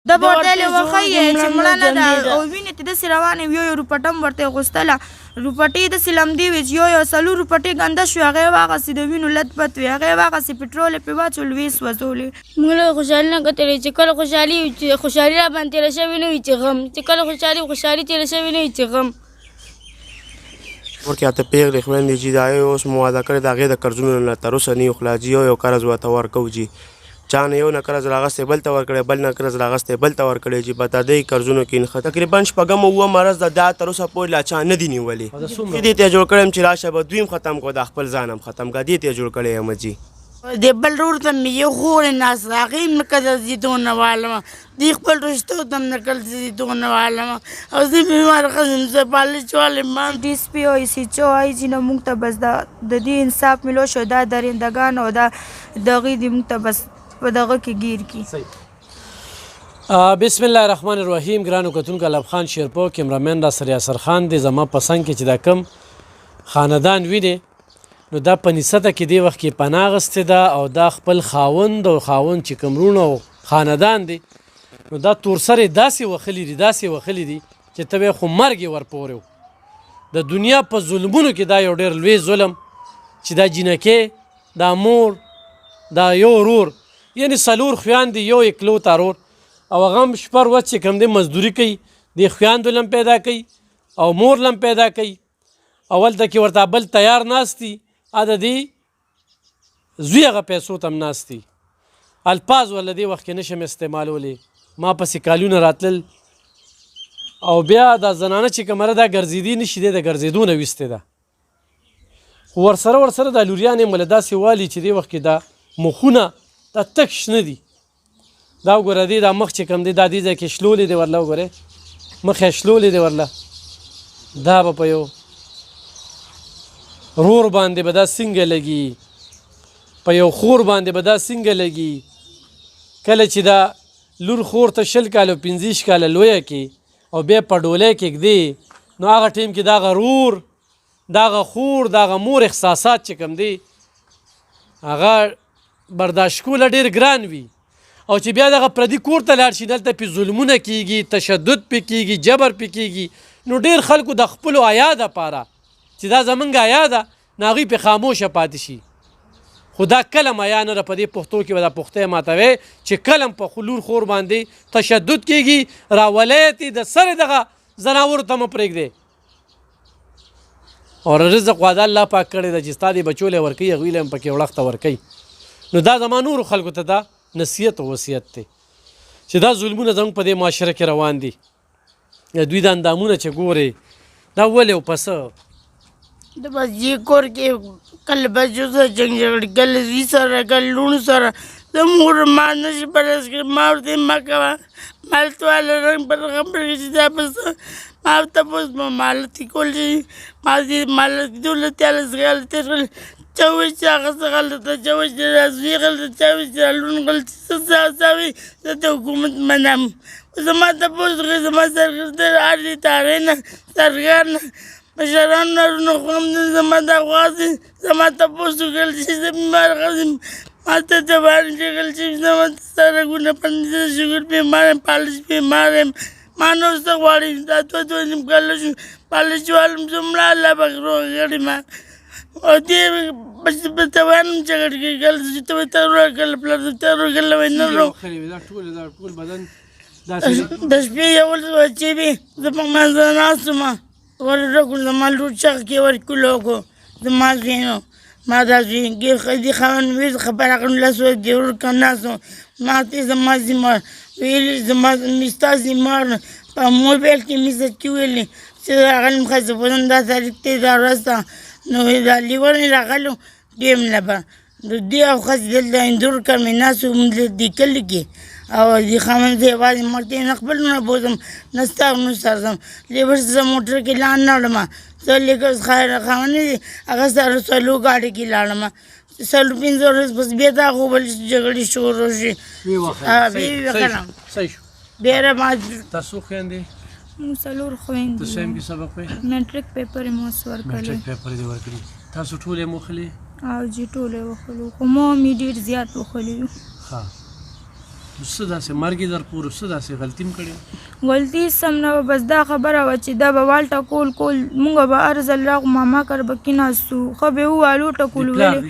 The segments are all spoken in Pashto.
د بوتل وخی چې مړه نه ده او وینې ته داسې روانې وي یو روپټه هم ورته غوښتله روپټې داسې لمدې وې چې یو څلور روپټې ګنده شوې هغه یې واخیستې د وینو لت پت وې هغه یې واخیستې پټرول یې پرې واچول ویې سوځولې موږ له خوشحالي نه کتلې چې کله خوشحالي را باندې تېره شوې نه وي چې غم چې کله خوشحالي تېره شوې نه وي چې غم ورکې اته پیغلې خویندې چې دا یې اوس مواده کړې د هغې د قرضونو نه تر اوسه نه یو خلاص جي یو قرض ورته ورکوو جي چا نه یو نه قرض راغستی بل ته ورکړی بل نه قرض راغستی بل ته ورکړی چې په دې قرضونو کې نښه تقریبا شپږم اووم مرض د دا تر اوسه پورې لا چا نه دي نیولې دې ته جوړ کړی یم چې راشه به دویم ختم کړو د خپل ځان هم ختم کړه دې ته جوړ کړی یم جي د بل ورور ته مې یو خورې ناست هغې هم نه کله زیتونه والمه دې خپل رشتو ته هم نه کله زیتونه والمه او زه بیماره ښځه یم زه پالش والم ډي اس پي او ای سي چو وایي چې نه موږ ته بس د دې انصاف میلو شو دا درندګان او دا دغې دې موږ ته بس په دغه کې ګیر کی بسم الله الرحمن الرحیم ګرانو کتونکو الب خان شیرپو کیمرامین را سر یاسر خان دی زما پسند کې چې دا کم خاندان وی دی نو دا په نسته کې دی وخت کې پناه اخیستې ده او دا خپل خاوند او خاوند چې کوم وروڼه او خاندان دی نو دا تورسرې داسې وخلي دي چې ته به خو مرګ یې ورپورې و د دنیا په ظلمونو کې دا یو ډېر لوی ظلم چې دا جینکې دا مور دا یو ورور یعنی څلور خویندې یو اکلو تارور او هغه هم شپه ورځ چې کوم دی مزدوري کوي دې خویندو لم پیدا کوي او مور لم پیدا کوي اول ته کې ورته بل تیار ناست دي د دې زوی هغه پیسو ته هم ناست دي الفاظ ولا دې وخت کې نشم استعمالولی ما پسې کالونه راتلل او بیا دا زنانه چې کمره دا ګرځېدي نشي دی د ګرځېدو نه ویستې ده خو ورسره دا لوریانې مله داسې والي چې دې وخت کې دا مخونه دا تک شنه دي دا وګوره دی دا مخ چې کوم دی دا دې ځای کې شلولې دی ورله وګورئ مخ یې شلولې دی ورله دا به په یو رور باندې به دا څنګه لګي په یو خور باندې به دا څنګه لګي کله چې دا لور خور ته 20 کاله 15 کاله لویه کې او بیا په ډولۍ کې ږدي نو هغه ټیم کې دغه رور دغه خور دغه مور احساسات چې کوم دی هغه برداشت کول ډېر ګران وي او چې بیا دغه پردي کور ته لاړ شي دلته پې ظلمونه کیږي تشدد پې کیږي جبر پې کیږي نو ډېر خلکو د خپلو حیا دپاره چې دا زمونږ حیا ده نو هغوی پې خاموشه پاتې شي خو دا کلم حیا نه ده په دې پښتو کې به دا پښتۍ ماتوي چې کلم په لور خور باندې تشدد کیږي راولیتې د سرې دغه زناورو ته مه پرېږدې او رزق واده الله پاک کړی ده چې ستا دې بچو لی ورکوي هغوی له هم پکې وړښته ورکوي نو دا زما نورو خلکو ته دا نصیحت او وصیت دی چې دا ظلمونه زموږ په دې معاشره کې روان دي دوی دا اندامونه چې ګورې دا ولې او پسه د بس دې کور کې کله بچو سره جنګ جګړې کله زوی سره کله لوڼو سره د مور ما نشي برداشت کړی ما ورته مه کوه ما ورته واله رنګ پر خبرې چې دا پسه ما تپوس به مالتي کول شي ما دې مالتي دولتي غلطې چا وایي چې هغه څه غلطه چا وایي چې دا زوی غلطه چا وایي چې دا لوڼ غلطي څه وایي زه د حکومت منم زما تپوس کوي زما سرګردر هر دې تاغې نه سرګار نه مشران نارونه خو هم زما دا غواړي زما تپوس وکړل چې زه بیمار ښځه ما ته دواړې جګل چې زما سرګونه پنځه شوګر بیمار یم پالش بیمار یم ما نور څه غواړي دا دوه نیم کاله شو پالش والم زه مړه الله پاک روغ کړي ما او دې په توانم جګړه کې کله چې ته ترور کله پلار ته ترور کله وای نه ورو د شپې یو چې وي زه په منځ ناست یم ورکړو زما لور چغ کې ورکړلو کو زما زوینو ما دا زوین کې ښځې خاوند وي خبره کړم لاسو دې ورکړم ناستو ما ته زما زمار ویلي زما ستا زمار په موبایل کې مې څه چې ویلي چې هغه نیم ښځه پوهېدم دا تاریخ دی دا ورځ ده نو دا لیونی راغلو دیم نه به نو دې او ښځې دلته اندور کړ مې ناست وم دې کلي کې او دې خاوند زه یوازې مړ ته نه خپلونه بوځم نه ستا نه سره ځم لیبر زه موټر کې لاندې نه وړم زه لیکس خاوند دی هغه سره سلو ګاډي کې لاړم سلو 15 ورځې پس بیا دا خو بل جګړې شروع شي بیا ما تاسو خویندې موږ څلور خویندې تاسو هم کې سبق وایي میټریک پیپر یې مو اوس ورکړی میټریک پیپر دې ورکړي تاسو ټول یې موخلي او جی ټول یې وخلو خو مو مې ډېر زیات وخلی یو ښه څه داسې مرګ یې در پورې څه داسې غلطي م کړې غلطي سم نه وه بس دا خبره وه چې دا به والټه کول مونږ به هر ځل راغو ماما کره به کېناستو ښه به یې وویل وټکولو ویلې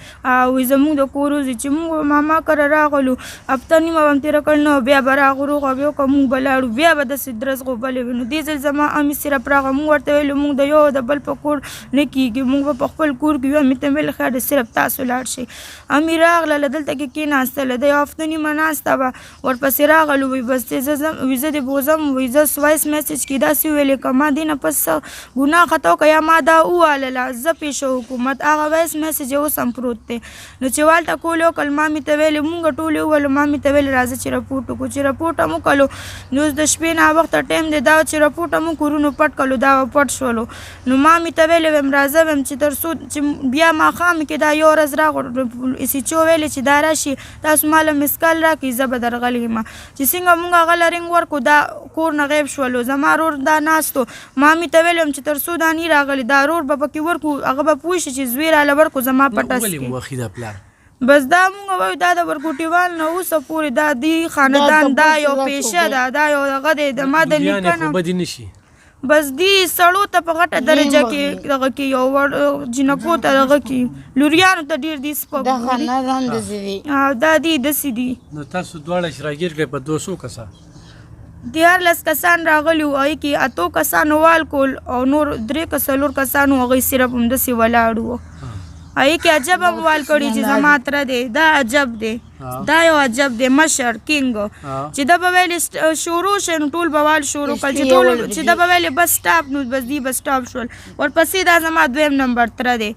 وایي زمونږ د کور وځي چې مونږ به ماما کره راغلو هفته نیمه به م تېره کړې نه بیا به راغو روغه به وکړه مونږ به لاړو بیا به داسې درز غوبلې وي نو دې ځل زما امي صرف راغله مونږ ورته ویلو مونږ د یو د بل په کور نه کېږي مونږ به په خپل کور کې یو امي ته ویل ښه ده صرف تاسو لاړ شئ امي راغله دلته کې کېناستله د یو هفته نیمه ناسته وه ورپسې راغلو وایي بس زه دې بوځم وایي زه وایس میسج کې داسې ویلې که ما دې نه پس ګناه خطا وکړه یا ما دا ووالله زه پیشه حکومت هغه وایس میسج یې اوس هم پروت دی نو چې والټه کول یې وکړل ما مې ته ویلې مونږ ټول یې وویلو ما مې ته ویلې راځه چې رپورټ وکړو چې رپورټ هم وکړلو نو اوس د شپې نه وخته ټایم دی دا چې رپورټ هم وکړو نو پټ کړلو دا پټ شولو نو ما مې ته ویلې ویم راځه ویم چې تر څو چې بیا ماښام کې دا یو ورځ راغلو ایس ایچ او ویلې چې دا راشي تاسو ماله مسکال راکړئ زه به درغلی یم چې څنګه مونږ هغه له رنګ ورکړو دا کور نه غیب شولو زما رور دا ناستو ما مې ته ویلم چې تر څو دا نه راغلی دا رور به پکې ورکړو هغه به پوه شي چې زوی راله ورکړو زما په ټس ولې کې موخي دا پلار بس دا مونږ وایو دا د ورکوټیوال نه اوسه پورې دا دی خاندان دا یو پیشه ده دا یو هغه دی د ما د یعنې نیکه خو نه بدي نشي بس دی سړو ته په غټه درجه کې دغه کې یو جنکو ته دغه کې لوریانو ته ډېر دي سپک دا خاندان داسې دی دا دی داسې دي نو تاسو دواړه چې راګیر کړئ په 200 کسه دیارلس کسان راغلي وو هغې کې اتو کسانو وال کول او نور 3 که 4 کسانو هغوی صرف همداسې ولاړ وو هغې کې عجب هم وال کړي چې زما تره دی دا عجب دی دا یو عجب دی مشر کینګ چې دا به ویلې شروع شي نو ټول به وال شروع کړل چې دا به ویلې بس سټاپ نو بس دی بس سټاپ شول ورپسې دا زما 2 نمبر تره دی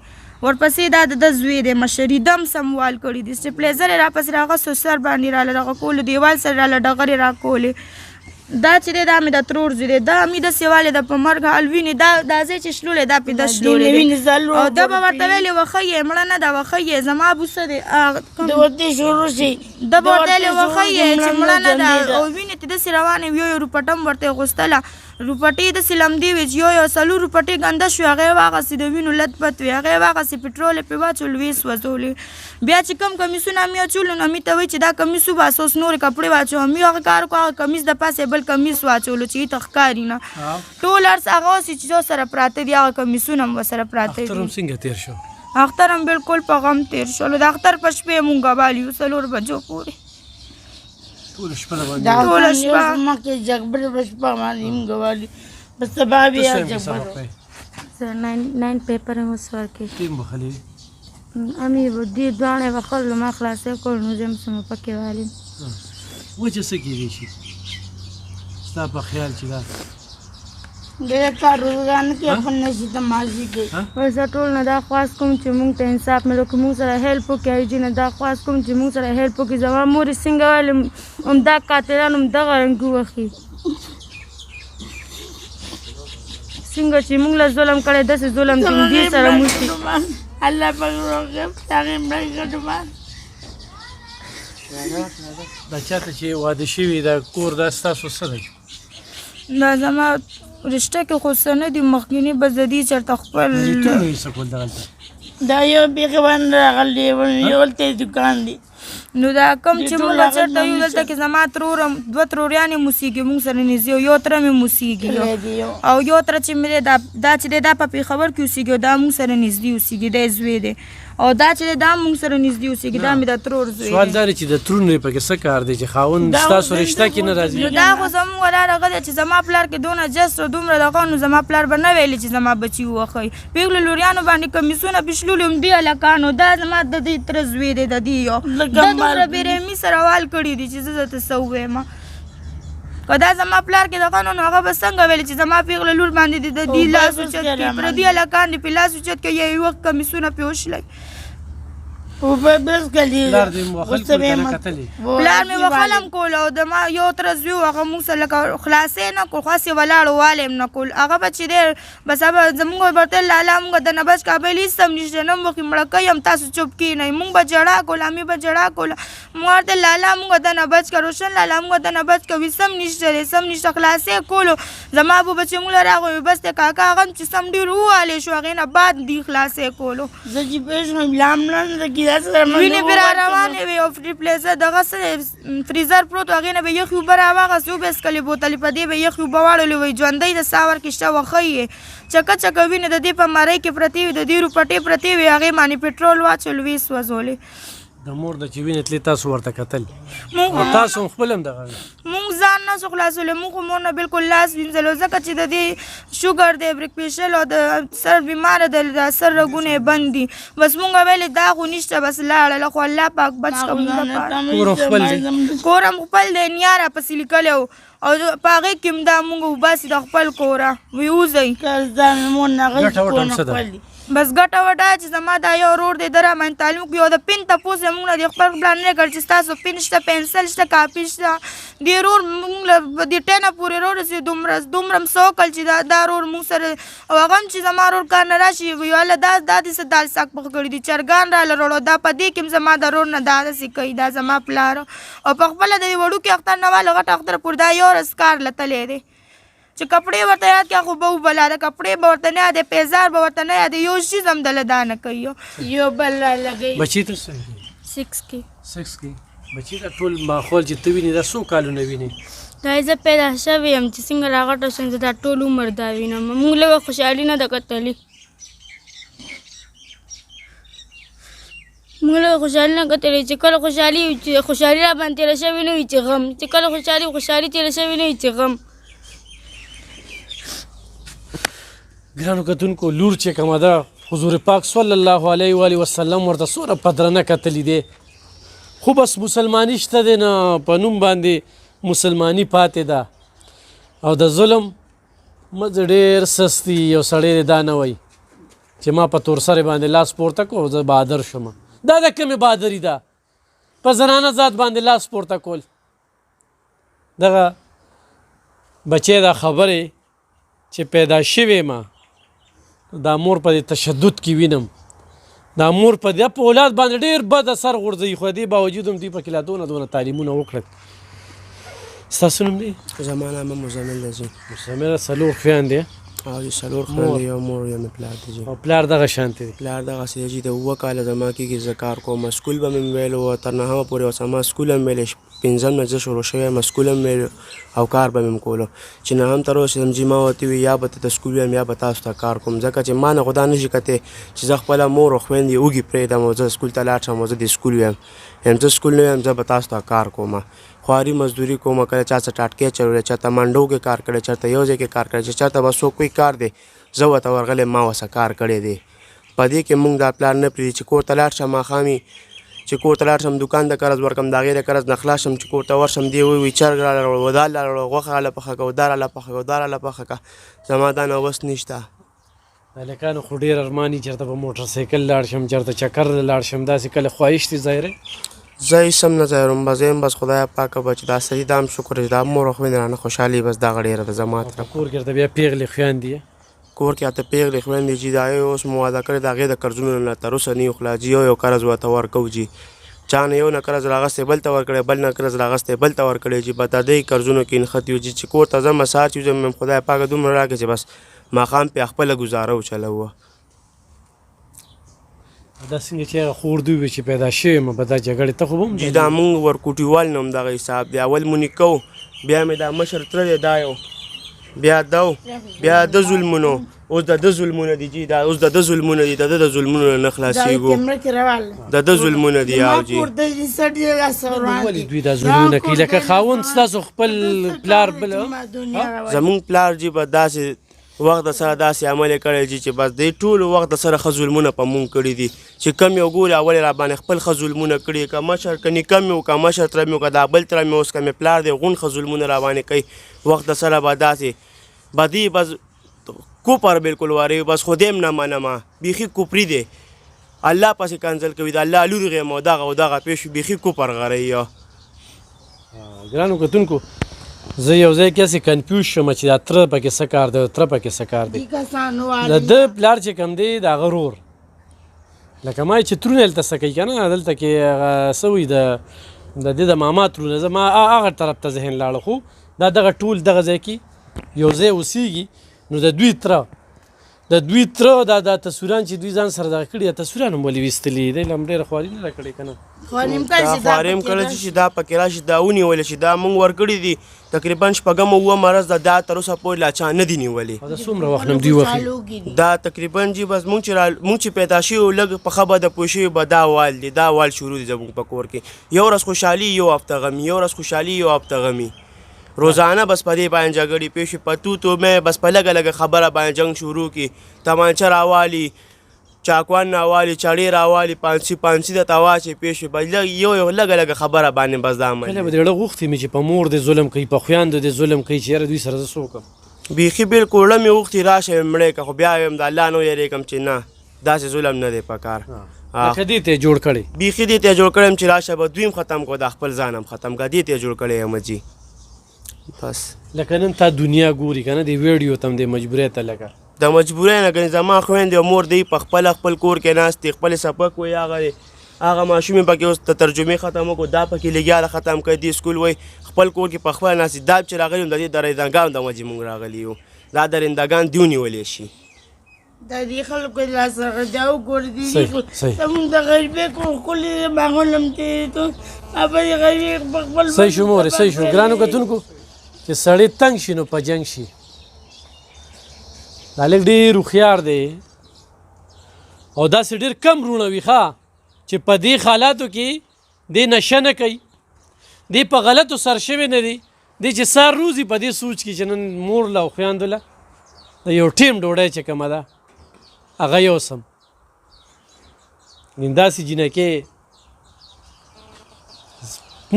ورپسې دا د زوی دی مشري دم سم وال کړي دي سټیپلیزر یې راپسې راغستو سر باندې راله دغه کولو دیوال سره راله ډغرې راکولې دا چې دی دا مې د ترور زوی دی دا مې داسې والې ده په مرګ حال وینې دا ځای چې شلولی دا پې ده شلولی دی او ده به ورته ویلې وښه یې مړه نه ده وښه یې زما بوسه دی د ورته شروع شي ده به ورته ویلې وښه یې چې مړه نه ده او وینې ته داسې روانې وي یو روپټه هم ورته اغوستله روپټې داسې لمدې وې چې یو 4 روپټې ګنده شوې هغه یې واخېستې د وینو لت پت وې هغه یې واخېستې پټرول یې پرې واچول ویې سوځولې بیا چې کوم کمیسونه مې اچولو نو مې ته وایي چې دا کمیس وباسه اوس نورې کپړې واچوه مې هغه کار وکړو هغه کمیس د پاسه بل کمیس واچولو چې ته ښکاري نه ټول هر څه هغه اوسې چې سره پراته دي هغه کمیسونه هم ورسره پراته اختر دي هم څنګه تیر شو اختر هم بالکل په غم تېر شولو د اختر په شپې مونږ غبال یو 4 بجو پورې ټوله شپه باندې دا ټوله شپه مکه جګبر بشپا باندې موږ بس سبا بیا جګبر سر 9 پیپر هم اوس ورکې ټیم بخلی امي دې دوانې وخلو ما خلاصې کړ نو زم سم پکې والي وجه څه کېږي شي ستا په خیال چې دا ډېر کار روزګان کې خپل نشي تماشي کې زه ټول نه دا خواست کوم چې مونږ ته انصاف ملو که مونږ سره هیلپ وکړي ایجي نه دا خواست کوم چې مونږ سره هیلپ وکړي زما مور یې څنګه ویل همدا قاتلان همدغه رنګ ووښي څنګه چې مونږ له ظلم کړی داسې ظلم چې دې سره موشي الله پاک روغه تاغه مړ کډمان دا چاته چې واده شوي دا کور دا ستاسو څه دی دا زما رشته کې خو څه نه دي مخکیني بس د دې چېرته خپل ریټونو یې څه کول دغلته دا یو بیخوان راغلی یو ته دکان دی نو دا کم چې مونږ چېرته یو دلته کې زما ترور 2 تروریانې موسیږي مونږ سره نږدې یو تره مې موسیږي او یو تره چې مې دا چې دی دا په پېښور کې اوسیږي او دا مونږ سره نږدې اوسیږي دی زوی دی او دا چې دی دا مونږ سره نږدې اوسیږي دا مې د ترور زوی سوال دا دی چې د ترونو یې پکې څه کار دی چې خاوند ستاسو رشته کې نه راځي نو دا خو زموږ ولاره هغه دی چې زما پلار کې دونه جست او دومره دغه نو زما پلار به نه ویلې چې زما بچي ووښئ پېغلو لوریانو باندې کمیسونه پېشلولي هم دي هلکانو دا زما د دې تره زوی دی د دې یو دا دومره بېرحمي سره وال کړي دي چې زه درته څه ووایم که دا زما پلار کې دغه نو هغه به څنګه ویلې چې زما پېغله لور باندې د دې لاس اوچت کړي پردي هلکان دې پې لاس اوچت کړي یا یو وخت کمیسونه پې وشلئ پلار دې وخل کول که نه کتلې پلار مې وخل هم کول او د ما یو تره زوی و هغه مونږ سره لکه خلاصې نه کول خاصې ولاړ والی هم نه کول هغه به چې دی بس هغه زمونږ به ورته ویل لالا مونږ د نه بچ کابل هېڅ هم نشته نه مخکې مړه کوي هم تاسو چوپ کښېنئ مونږ به ژړا کول امي به ژړا کوله مونږ ورته لالا مونږ د نه بچ که روشن لالا مونږ د نه بچ که ویڅ هم نشته دی څه هم نشته خلاصې کولو زما ابو چې موږ راغی بس د کاکا هغه چې سم ډېر ووهلی شو هغې نه بعد دی خلاصې کولو زه چې پوه شوم لاملنده کې داسې سره وینې پرې را روانې وې او ریپلیزر دغه څه فریزر پروت و هغې نه به یخې اوبه راواغستې وبهسکلې بوتلې په دې به یخې اوبه واړولې وی ژوندی د ساور کې شته وه ښه یې چکه چکه وینې د دې په مرۍ کې پرتې وې د دې روپټې پرتې وې هغې باندې پټرول واچول ویې سوځولې د مور د چې وینې تلې تاسو ورته کتل موږ او تاسو هم خپل هم دغه مونږ ځان نه سو خلاصولی مونږ خو مور نه بلکل لاس وینځلو ځکه چې د دې شوګر دی بریک پیشل او د سر بیماره ده د سر رګونه یې بند دي بس مونږ ویلې دا خو نشته بس لاړله خو الله پاک بچ کړو کور هم خپل دی کور هم خپل دی نیا راپسې لیکلی و او په هغې کې هم دا مونږ وباسي د خپل کوره وی وځئ ځان مور نه غږ ګټه وټه هم کور نه څه ده؟ خپل دي بس ګټه وټه چې زما دا یو ورور دی د راباندې تعلیم کوي او د پین تپوس یې مونږ نه د خپل پلان نه کړ چې ستاسو پین شته پنسل شته کاپي شته دې ورور مونږ له دې ټینه پورې رارسېد دومره م څه وکړل چې دا ورور مونږ سره او هغه هم چې زما ورور کار نه راشي وي هله دا دې څه دال ساک پخ کړي دي چرګان راله راړو دا په دې کې هم زما د ورور نه دا داسې کوي دا زما پلار او په خپله د دې وړوکي اختر نه واله غټ اختر پورې دا یو ورځ کار لتلی دی چې کپړې ورته یاد کړه خو به وبلا د کپړې به ورته نه یادې پیزار به ورته نه یادې یو شیز هم دله دا نه کوي یو بل را لګوي بچی ته څه 6 کې 6 کې بچی ته ټول ماحول چې ته وینې دا څو کالونه وینې دا زه پیدا شوی یم چې څنګه راغټه شوم زه دا ټول عمر دا وینم موږ له خوشحالي نه ده کتلې موږ له خوشحالي نه کتلې چې کله خوشحالي را باندې تېره شوې نه وي چې غم چې کله خوشحالي تېره شوې نه وي چې غم ګرانو کتونکو لور چې کومه ده حضور پاک صلی الله علیه و آله وسلم ورته څومره پدرنه کتلي دی خو بس مسلماني شته دی نه په نوم باندې مسلماني پاتې ده او د ظلم مزه ډېر سستی یو سړی دا نه وایي چې ما په تور سرې باندې لاس پورته کړو زه بهادر شم دا د کومې بهادري ده په زنانه ذات باندې لاس پورته کول دغه بچی دا خبرې چې پیدا شوې ما دا مور په دې تشدد کې وینم دا مور په دې په اولاد باندې ډېر بد اثر غورځوي خو دې باوجود هم دوی پکې لا دونه تعلیمونه وکړل ستاسو نوم دی زما نامه مزمل دی جی مزمل څلور خویندې او د څلور خویندې یو مور یو مې پلار دی جی او پلار دغه شانتې دی پلار دغسې دی جی د اووه کاله زما کېږي زه کار کوم سکول به مې ویلو تر نهمه پورې اوس ما سکول هم ویلی پنځم نه زه شروع شوی یم سکول هم ویلو او کار به مې کولو چې نهم ته رسېدم جي ما ورته وي یا به ته د سکول ویم یا به تاسو ته کار کوم ځکه چې ما نه خو دا نشي کتی چې زه خپله مور او خویندې وږي پرېږدم او زه سکول ته لاړ شم او زه د سکول ویم یم زه سکول نه ویم زه به تاسو ته کار کوم خواري مزدوري کوم کله چا څه ټاټکې چلولی چېرته منډو کې کار کړی چېرته یو ځای کې کار کړی چې چېرته به څوک کوي کار دی زه ورته ورغلی ما ورسه کار کړی دی په دې کې موږ دا پلان نه پرېږدي چې کور ته لاړ شم ماښام چې کور ته لاړ شم دوکان ته قرض ورکړم د هغې د قرض نه خلاص شم چې کور ته ورشم دی ووایي چرګ راله راوړه ودال راله راوړه غوښه راله پخه کړه دا راله پخه کړه دا راله پخه کړه زما دا نوس نشته هلکانو خو ډېر ارماني چېرته په موټر سایکل لاړ شم چېرته چکر لاړ شم داسې کله خواهش دي ظاهره زه هېڅ هم نه ځایروم بس زه یم بس خدایه پاکه به چې دا صحیح دا هم شکر چې دا مور او خویندې رانه خوشحالي بس دغه ډېره ده زما طرف کور کې ورته بیا پیغلې خویندې کور کې اته پیغلې خویندې جي دا یې اوس مو واده کړی د هغې د قرضونو نه تر اوسه نه یو خلا جي یو قرض ورته ورکوو جي چا نه یو نه قرض راغستی بل ته ورکړی بل نه قرض راغستی بل ته ورکړی جي په دا دې قرضونو کې نښتي یو جي چې کور ته ځم سهار چې وځم خدای پاکه دومره راکړي چې بس ماښام پې خپله ګزاره وچلوه دا څنګه چې هغه خور دوی وي چې پیدا شوې یم په دا جګړې ته خو به هم جي دا مونږ ورکوټیوال نه هم دغه حساب دی اول مو نیکه بیا مې دا مشر تره دی دا یو بیا دو بیا د ظلمونو اوس د ده ظلمونه دي جي دا اوس د ده ظلمونه دي د ده د ظلمونو نه خلاصېږو د ده ظلمونه دي او جي ولې دوی دا ظلمونه کوي لکه خاوند ستاسو خپل پلار بل زمونږ پلار جي به داسې وخت سره داسې عمل یې کړی جي چې بس دې ټولو وخت سره ښه ظلمونه په مونږ کړي دي چې کم یو ګوري اول یې را باندې خپل ښه ظلمونه کړي که مشر که نیکه مې و که مشر تره مې و که دا بل تره مې اوس که مې پلار دی غون ښه ظلمونه را باندې کوي وخت سره به داسې به دی بس کوپر بالکل واري بس خدای هم نه منمه بیخي کوپري دی الله پسې کنځل کوي د الله لور غیم او دغه او دغه پېښ بیخي کوپر غری یا ګرانو کتونکو زه یو ځای کې هسې کنفیوز شوم چې دا تره پکې څه کار دی تره پکې څه کار دی د ده پلار چې کوم دی د هغه رور لکه ما چې ترونه هلته څه کوي که نه دلته کې هغه څه وایي د دې د ماما ترونه زه ما هغه طرف ته ذهن لاړه خو دا دغه ټول دغه ځای کې یو ځای اوسېږي نو د دوی تره دا تصویران چې دوی ځان سره دغه کړي تصویران هم ولې ویستلي دی له هم ډېره خواري نه ده کړې که نه دا خواریم کله چې دا پکې راشي دا ونیولې چې دا موږ ورکړي دي تقریبا شپږم اووه مرض ده دا تر اوسه پورې لا چا نه دي نیولې او دا څومره وخت نه هم دوی وخي دا تقریبا جی بس موږ چې پیدا شوي لږ پخه به د پوه شوي به دا وال دی دا وال شروع دي زموږ په کور کې یو ورځ خوشحالي یو هفته غمي یو ورځ خوشحالي یو هفته غمي روزانه بس په دې باندې جګړې پیښ شي په تو مې بس په لږه لږه خبره باندې جنګ شروع کړي تمانچه راوالي چاکوان راوالي چړې راوالي پانسي د تواچې پیښ شي بس یو لږه لږه خبره باندې بس دا عمل کله به د زړه غوښتې مې چې په مور دې ظلم کوي په خویندو دې ظلم کوي چې یاره دوی سره زه څه وکړم بیخي بالکل مې غوښتې راشه مړی که خو بیا ویم د الله نه ویرېږم چې نه داسې ظلم نه دی په کار لکه دې ته یې جوړ کړی بیخي دې ته یې جوړ کړی یم چې راشه به دوی هم ختم کړو دا خپل ځان هم ختم کړه دې ته یې جوړ کړی یم جي بس لکه نن تا دنیا ګوري که نه دې ویډیو ته هم دې مجبورۍ ته لکه د مجبورۍ نه ګنې زما خویندې او مور دی په خپل کور کې ناست دي خپل سبق وایي هغه ماشوم یې پکې اوس د ترجمې ختم وکړو دا پکې لګیا ختم کړی دی سکول وایي خپل کور کې په خپله ناست دي دا چې راغلي یم د دې درندګانو د وجې مونږ راغلي یو دا درندګان دې ونیولی شي د دې خلکو لاسره دا وګورې دي زموږ د غریبۍ کور ښکلي ماحول هم تېرېدو هغه د غریبۍ په خپل صحیح شو مورې صحیح شو ګرانو کتونکو چې سړی تنګ شي نو په جنګ شي دا لږ ډېر هوښیار دی او داسې ډېر کم وروڼه وي ښه چې په دې حالاتو کې دې نشه نه کوي دې په غلطو سر شوی نه دي دې چې سار روزي په دې سوچ کې چې نن مور له او خویندو له د یو ټیم ډوډۍ چې کومه ده هغه یوسم داسې جینکې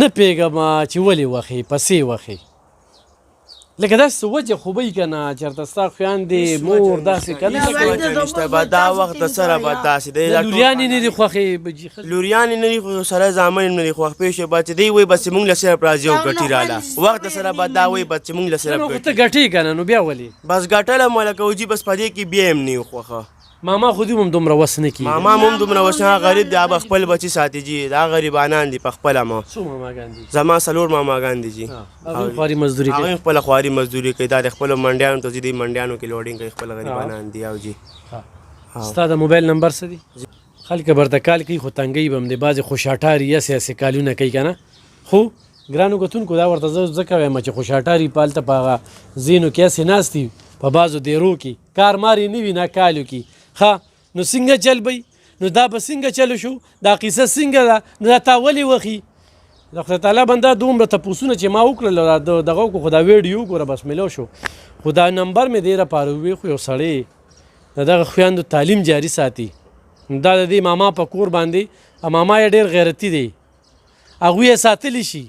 نه پوهېږم چې ولې وخې پسې وخې لکه داسې وجه خو به یي که نه چېرته ستا خویندې مور داسې که نه دا وخت د سره به داسې دی لوریانې نه دي خوښې لوریانې نه دي خو سره زامن هم نه دي خوښ پوه شوې به چې دی وایي بس چې مونږ له صرف راځي او ګټي راله وخت د سره به دا وایي بس چې مونږ له صرف خو ته ګټې که نه نو بیا ولې بس ګټله مو لکه وجي بس په دې کې بیا هم نه یو خوښه ماما خو دې هم دومره وس نه کېږي ماما هم دومره وس نه غریب دی هغه خپل بچي ساتي جي دا غریبانان دي په خپله ما څو ماماګان دي زما 4 ماماګان دي جي هغوی خواري مزدوري کوي هغوی خپله خواري مزدوري کوي دا د خپلو منډیانو ته ځي دی منډیانو کې لوډینګ کوي خپل غریبانان دي او جي ستا د موبایل نمبر څه دی خلک برته کال کوي خو تنګۍ به هم دی بعضې خوشاټاري یاسې کالونه کوي که نه خو ګرانو کتونکو دا ورته زه ځکه وایم چې خوشاټاري په هلته په هغه ځینو کې هسې ناست دي په بعضو دیرو کې کار مارې نه وي نه کالو کې ښه نو څنګه چل بی نو دا به څنګه چلو شو دا قصه څنګه ده نو دا تا ولې وخي د خدای تعالی بنده دومره تپوسونه چې ما وکړل دغه وکړو خو دا ویډیو وګوره بس میلو شو خو دا نمبر مې دې لپاره ووی خو یو سړی د دغه خویندو تعلیم جاري ساتي دا د دې ماما په کور باندې ماما یې ډېر غیرتي دی هغوی یې ساتلی شي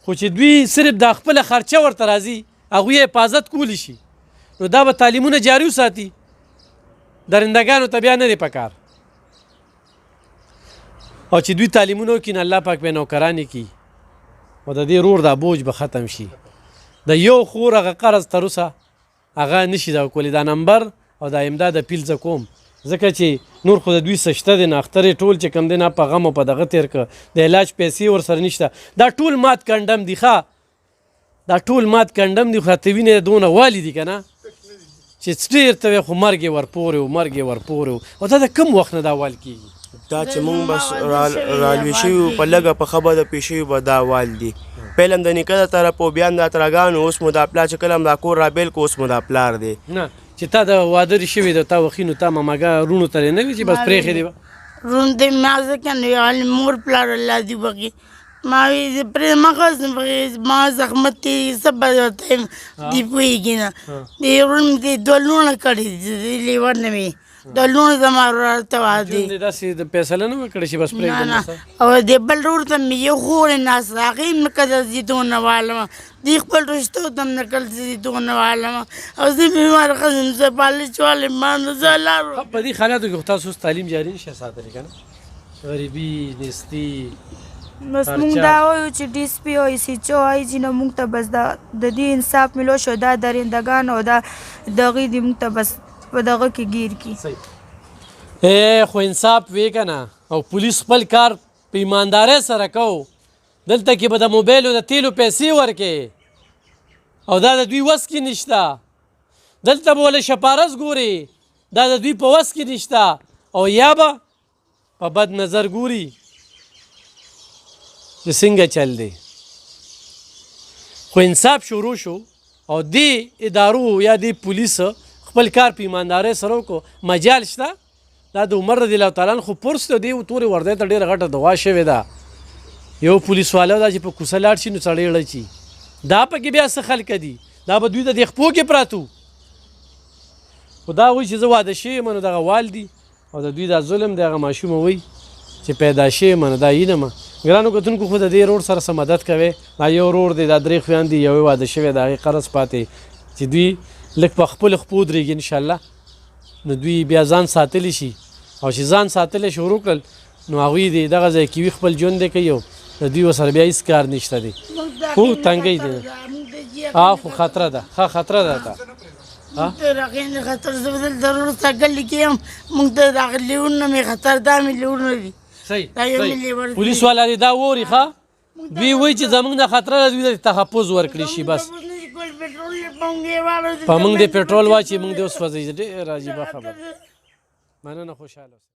خو چې دوی صرف دا خپله خرچه ورته راځي هغوی یې حفاظت کولی شي نو دا به تعلیمونه جاري وساتي درندګانو ته بیا نه دی پکار او چې دوی تعلیمونه وکړي نو الله پاک به نوکرانې کړي او د دې رور دا بوج به ختم شي د یو خور هغه قرض تر اوسه هغه نشي دا کولی دا نمبر او دا امداد اپیل زه کوم ځکه چې نور خو د دوی څه شته دی نه اختر یې ټول چې کوم دی نه په غم او په دغه تېر که د علاج پیسې ورسره نشته دا ټول مات کنډم دي ښه دا ټول مات کنډم دي خو ته وینې دونه والي دي که نه چې ډېر ته وی خو مرګ یې ورپورې و مرګ یې ورپورې و او دا د کوم وخت نه دا وال کېږي دا چې مونږ بس رالوي شوي په لږه په ښه بده پېښ شوي به دا وال دي پیل هم د نیکه د طرف او بیا هم دا ترګانو اوس مو دا پلار چې کله هم دا کور رابیل کو اوس مو دا پلار دی نه چې تا د واده شوي د تا وخي نو تا ماماګه رونو ته نه وي چې بس پرېښې دی رون دی ما ځکه نه مور پلار الله دې وکړي ما وی پرې مخه ما زحمت دې صبر ورته دی پوهېږي نه دې رون دې دوه لوڼه کړي دي لیور نه وي د لوڼو زما ورته واده داسې د فیصله نه وه کړې چې بس پرېږدم او د بل ورور ته مې یو خورې ناست هغې هم نه کله زیتونه والمه دې خپل رشتو ته هم نه کله زیتونه والمه او زه بیماره ښځه یم زه پالش والم ما نو زه لارو په دې حالاتو کې خو تاسو اوس تعلیم جاري نشئ ساتلی که نه غریبي نیستي بس مونږ دا وایو چې ډي سي پي او ای سی چو آی جي نه مونږ ته بس د دې انصاف ملو شو دا درندګان او دا دغې دې مونږ ته بس په دغه کې گیر کی خو انصاف وی که نه او پولیس خپل کار په ایماندارۍ سره کو دلته کې به د موبایل او د تیلو پیسې ورکې او دا د دوی وس کې نشته دلته به ولې شپارس ګوري دا د دوی په وس کې نشته او یا به په بد نظر ګوري چې څنګه چل دی خو انصاف شروع شو او دې ادارو یا دې پولیس خپل کار په ایماندارۍ سره وکړو مجال شته دا د عمر رضی الله تعالی عنه خو پرس ته دی تورې وردی ته ډېره غټه دغا شوې ده یو پولیس والا دا چې په کوڅه لاړ شي نو سړی اړچي دا پکې بیا څه خلک دي دا به دوی ته د خپو کې پراتو خو دا وایي چې زه واده شوی یم نو دغه والدي او د دوی دا ظلم د هغه ماشومه وایي چې پیدا شوی یم نو دا ینمه ګرانو کتونکو خو د دې رور سره څه مدد کوئ دا یو رور دی دا درې خویان دي یو واده شوی د هغې قرض پاتې چې دوی لږ په خپلو خپو درېږي انشاءالله نو دوی بیا ځان ساتلی شي او چې ځان ساتلی شروع کړل نو هغوی د دغه ځای کې وي خپل ژوند دی کوي او د دوی ورسره بیا هېڅ کار نشته دی خو تنګۍ دی خو خطره ده ښه خطره ده ته راغین خطر زه به دلته وروسته ګلې کې یم موږ ته دغه لیونونه مې خطر دا مې لیونونه دي صحیح پولیس والا دې دا ووري ښه دوی وایي چې زموږ نه خطره ده دوی ته تحفظ ورکړي شي بس په موږ د پېټرول واچي موږ دې وسوځوي ډېر عجیبه خبره مننه خوشحاله